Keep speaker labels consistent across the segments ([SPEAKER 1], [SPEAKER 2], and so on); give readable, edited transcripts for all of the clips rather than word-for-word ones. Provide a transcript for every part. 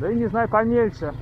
[SPEAKER 1] Да и не знаю, помельче.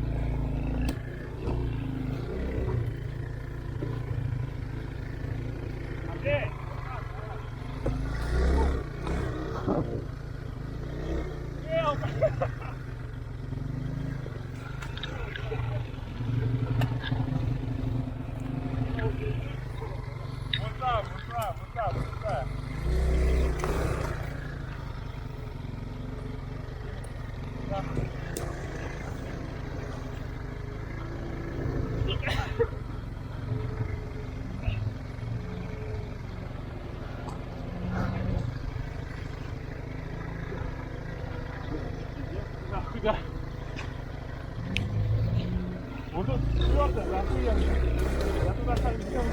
[SPEAKER 2] Да. Вот тут твердо, охуенно. Я туда так сделал.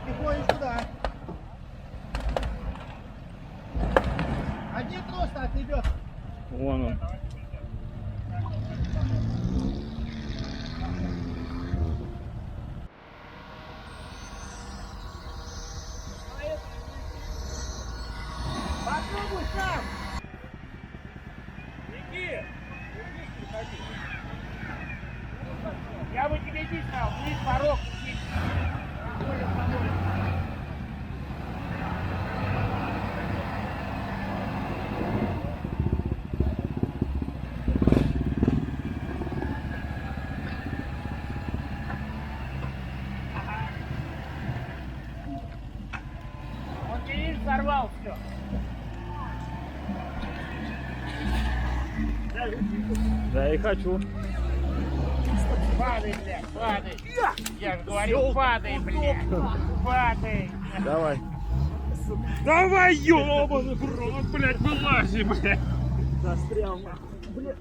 [SPEAKER 3] Ты ходишь туда. Один просто отъебет.
[SPEAKER 1] Вон он.
[SPEAKER 3] Попробуй сам.
[SPEAKER 2] Беги! Приходи. Я бы тебе не сказал, вниз порог, вниз. Он видишь, сорвал все.
[SPEAKER 1] Да, и хочу.
[SPEAKER 2] Падай, блядь, падай. Я же говорю, падай, блядь. Падай.
[SPEAKER 1] Давай.
[SPEAKER 2] Давай, ёбаный в рот, блядь, вылази, блядь.
[SPEAKER 1] Застрял.
[SPEAKER 2] Блядь.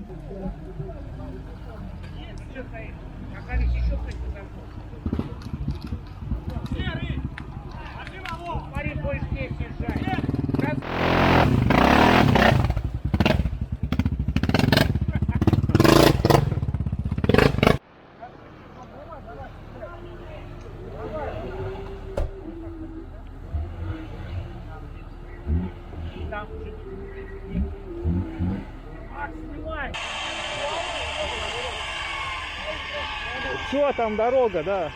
[SPEAKER 2] Все стоит. Оказались еще кто-то там. Серый! А ты мало! Смотри, будешь здесь держать. Там уже... Макс, снимай!
[SPEAKER 1] Что там дорога, да?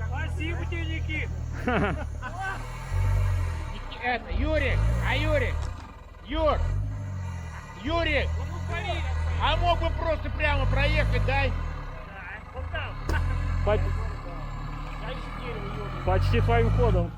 [SPEAKER 2] Спасибо тебе, Никит! Это, Юрик, Юр, Юрик, а мог бы просто прямо проехать, дай? Вот там.
[SPEAKER 1] Почти своим ходом.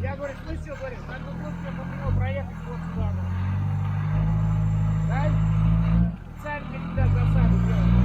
[SPEAKER 2] Я говорю, ну все, говорю, надо просто по прямой проехать вот сюда. Дай? Специально для тебя засаду делать.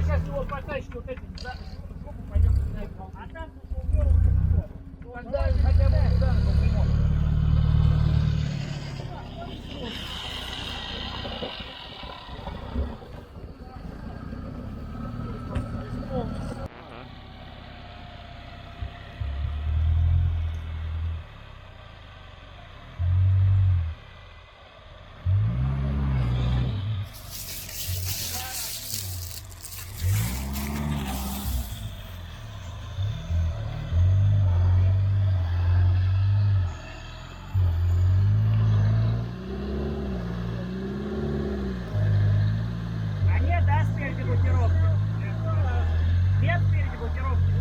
[SPEAKER 2] вот сейчас его потащит вот этим за жопу пойдем. А там когда хотя бы удар по А нет, да, спереди блокировки? Нет спереди блокировки?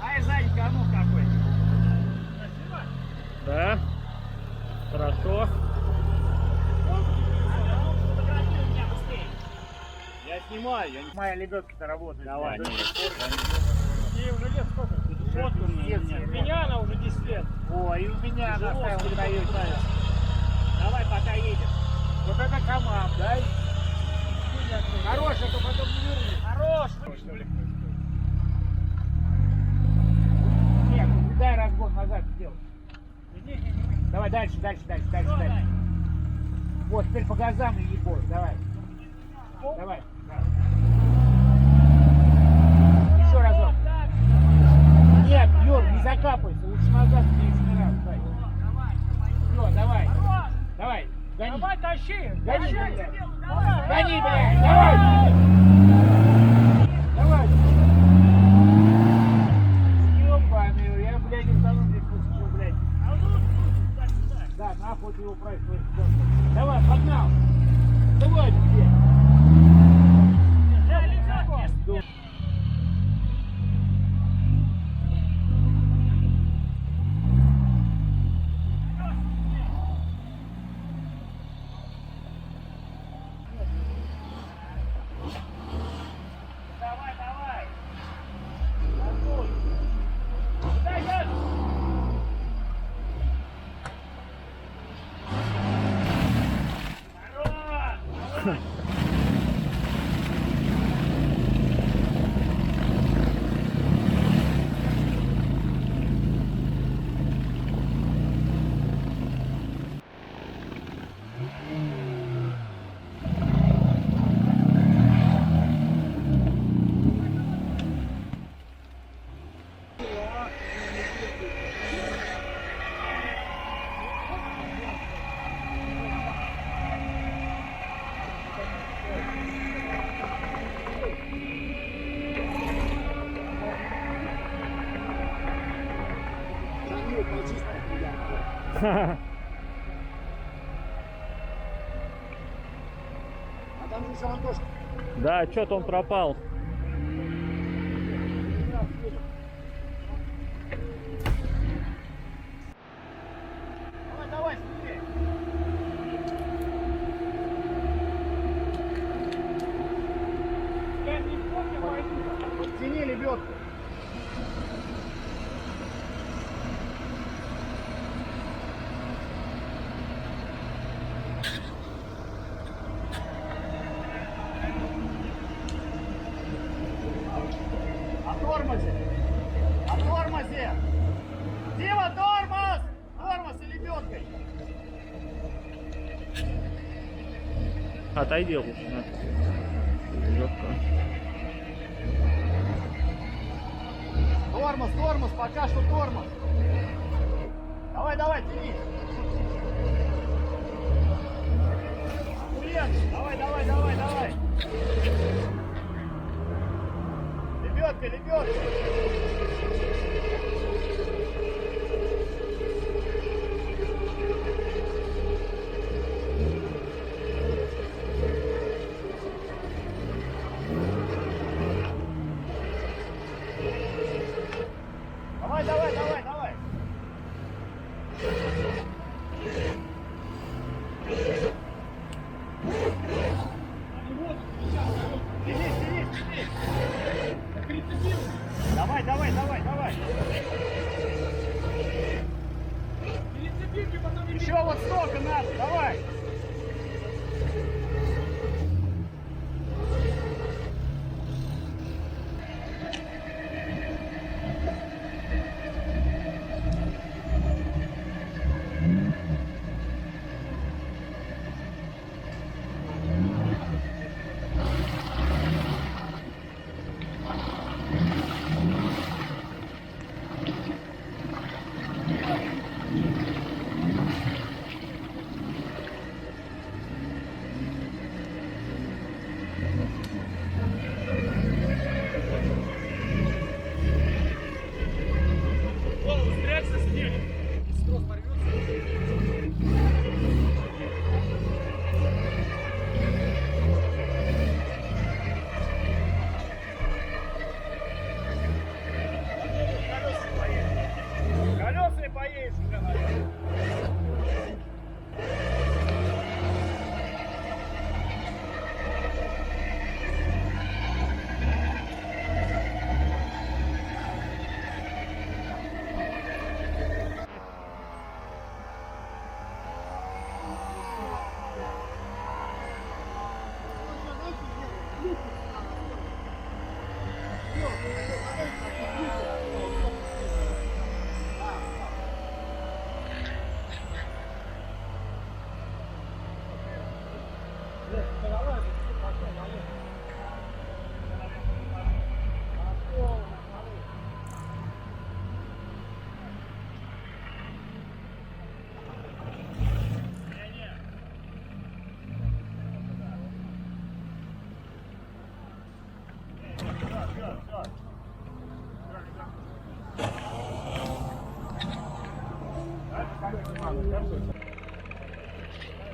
[SPEAKER 2] Ай, сзади кому какой?
[SPEAKER 1] Да. Хорошо.
[SPEAKER 2] Фотографируй меня быстрее.
[SPEAKER 1] Я снимаю. Я не...
[SPEAKER 2] Моя лебедка-то работает.
[SPEAKER 1] Давай.
[SPEAKER 3] Ей уже лет сколько?
[SPEAKER 1] Фотку
[SPEAKER 2] У
[SPEAKER 3] Меня она уже 10 лет.
[SPEAKER 2] О, и у меня она
[SPEAKER 1] Тяжело,
[SPEAKER 2] там
[SPEAKER 1] сколько
[SPEAKER 2] выдает.
[SPEAKER 1] нравится.
[SPEAKER 2] Давай, пока едем. Вот это команд, да? Хорош, а то потом не вырвешь. Хорош! Нет, дай разгон назад сделай. Давай дальше, дальше. Вот, теперь по газам и ебор, давай. Давай. Еще разок. Нет, Юр, не закапывайся, лучше назад не раз. Все, давай. Давай, гони.
[SPEAKER 3] Давай, тащи.
[SPEAKER 2] Гони,
[SPEAKER 3] Тащи.
[SPEAKER 2] блядь.
[SPEAKER 3] Давай.
[SPEAKER 2] Гони, блядь, давай. Давай. Ёбаный, я, блядь, не стану здесь выскочил, блядь. Да, нахуй ты его правишь. Давай, погнал. Давай, блядь. Давай. Дай газ. Хорош.
[SPEAKER 3] А там же еще Антошка.
[SPEAKER 1] Да, что-то он пропал.
[SPEAKER 2] Давай, смотри. Подтяни лебедку. О тормозе! Дима, тормоз! Тормоз и лебедкой!
[SPEAKER 1] Отойди лучше. На. Легко.
[SPEAKER 2] Тормоз, пока что тормоз! Давай, тяни! Давай! Лебедка! Давай! Тяни! Давай!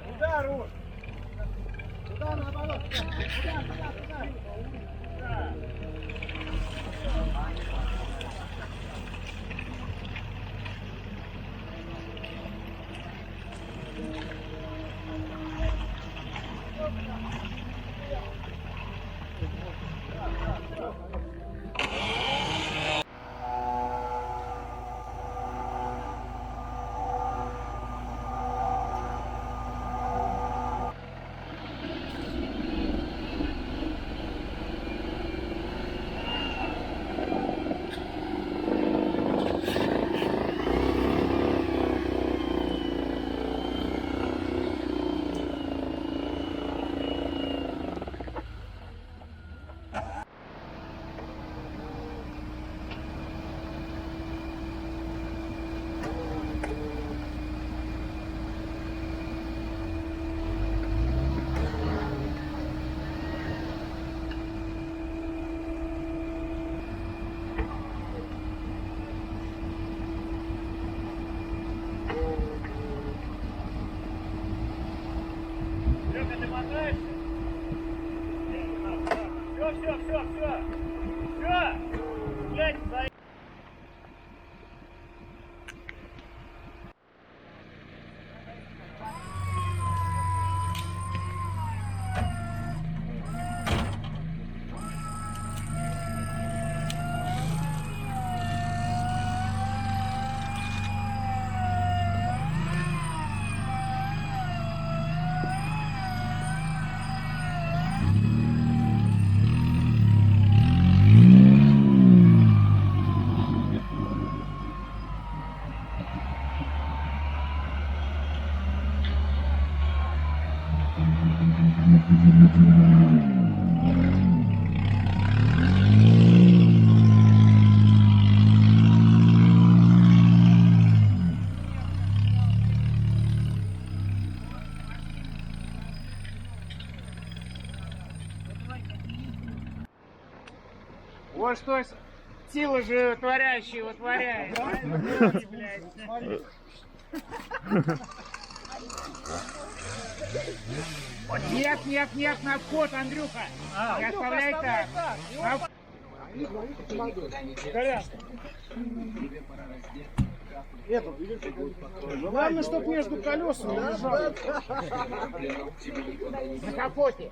[SPEAKER 2] Куда, Русь? Куда наоборот? Куда?
[SPEAKER 1] Лёха, ты мотаешься? Все. Все! Блядь, за...
[SPEAKER 2] Вот что сила животворящая вытворяет. Нет, на вход, Андрюха. Не оставляй так.
[SPEAKER 3] Главное, чтобы между колесами лежало.
[SPEAKER 2] На капоте.